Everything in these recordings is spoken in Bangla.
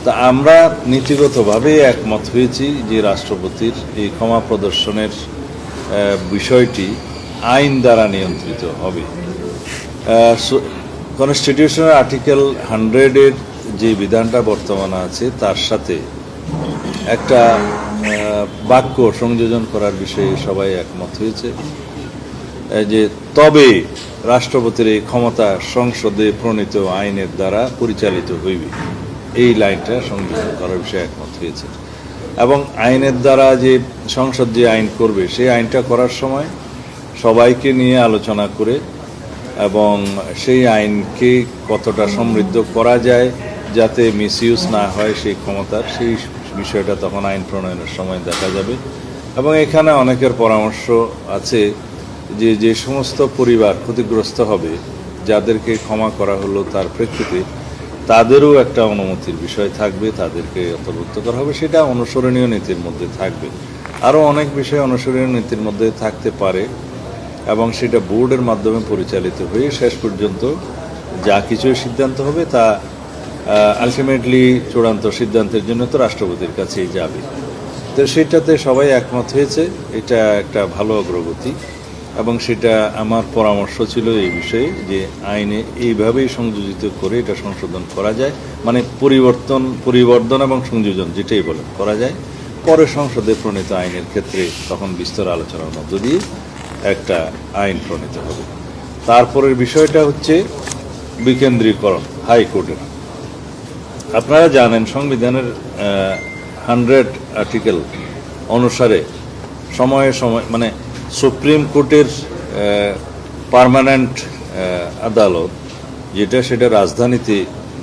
তা আমরা নীতিগতভাবে একমত হয়েছি যে রাষ্ট্রপতির এই ক্ষমা প্রদর্শনের বিষয়টি আইন দ্বারা নিয়ন্ত্রিত হবে। কনস্টিটিউশনের আর্টিকেল 100-এর যে বিধানটা বর্তমানে আছে তার সাথে একটা বাক্য সংযোজন করার বিষয়ে সবাই একমত হয়েছে যে তবে রাষ্ট্রপতির এই ক্ষমতা সংসদে প্রণীত আইনের দ্বারা পরিচালিত হইবে, এই লাইনটা সংযোজন করার বিষয়ে একমত হয়েছে। এবং আইনের দ্বারা যে সংসদ যে আইন করবে সেই আইনটা করার সময় সবাইকে নিয়ে আলোচনা করে এবং সেই আইনকে কতটা সমৃদ্ধ করা যায় যাতে মিসইউজ না হয় সেই ক্ষমতার, সেই বিষয়টা তখন আইন প্রণয়নের সময় দেখা যাবে। এবং এখানে অনেকের পরামর্শ আছে যে যে সমস্ত পরিবার ক্ষতিগ্রস্ত হবে, যাদেরকে ক্ষমা করা হলো তার প্রেক্ষিতে তাদেরও একটা অনুমতির বিষয় থাকবে, তাদেরকে অন্তর্ভুক্ত করা হবে, সেটা অনুসরণীয় নীতির মধ্যে থাকবে। আরও অনেক বিষয় অনুসরণীয় নীতির মধ্যে থাকতে পারে এবং সেটা বোর্ডের মাধ্যমে পরিচালিত হয়ে শেষ পর্যন্ত যা কিছু সিদ্ধান্ত হবে তা আলটিমেটলি চূড়ান্ত সিদ্ধান্তের জন্য তো রাষ্ট্রপতির কাছেই যাবে। তো সেটাতে সবাই একমত হয়েছে, এটা একটা ভালো অগ্রগতি। এবং সেটা আমার পরামর্শ ছিল এই বিষয়ে যে আইনে এইভাবেই সংযোজিত করে এটা সংশোধন করা যায়, মানে পরিবর্তন এবং সংযোজন যেটাই বলে করা যায়, পরে সংসদে প্রণীত আইনের ক্ষেত্রে তখন বিস্তর আলোচনার মধ্য দিয়ে একটা আইন প্রণীত হবে। তারপরের বিষয়টা হচ্ছে বিকেন্দ্রীকরণ হাইকোর্টের। আপনারা জানেন সংবিধানের 100 আর্টিকেল অনুসারে সময়ে সময় মানে সুপ্রিম কোর্টের পার্মানেন্ট আদালত যেটা সেটা রাজধানীতে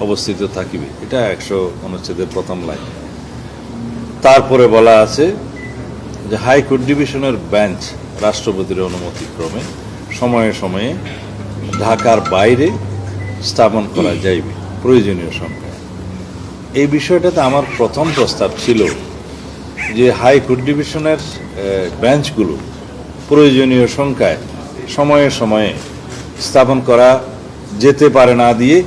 অবস্থিত থাকিবে, এটা 100 অনুচ্ছেদের প্রথম লাইন। তারপরে বলা আছে যে হাইকোর্ট ডিভিশনের বেঞ্চ রাষ্ট্রপতির অনুমতিক্রমে সময়ে সময়ে ঢাকার বাইরে স্থাপন করা যাইবে প্রয়োজনীয় সংখ্যায়। এই বিষয়টাতে আমার প্রথম প্রস্তাব ছিল যে হাইকোর্ট ডিভিশনের বেঞ্চগুলো প্রয়োজনীয় সংখ্যায় সময়ে সময়ে স্থাপন করা যেতে পারে না দিয়ে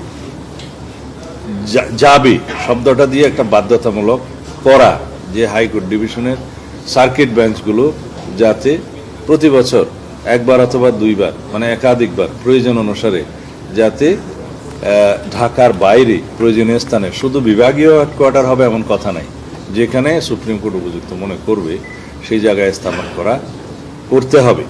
যাবে শব্দটা দিয়ে একটা বাধ্যতামূলক করা, যে হাইকোর্ট ডিভিশনের সার্কিট বেঞ্চগুলো যাতে প্রতি বছর একবার অথবা দুইবার মানে একাধিকবার প্রয়োজন অনুসারে যাতে ঢাকার বাইরে প্রয়োজনীয় স্থানে, শুধু বিভাগীয় হেডকোয়ার্টার হবে এমন কথা নাই, যেখানে সুপ্রিম কোর্ট উপযুক্ত মনে করবে সেই জায়গায় স্থাপন করতে হবে।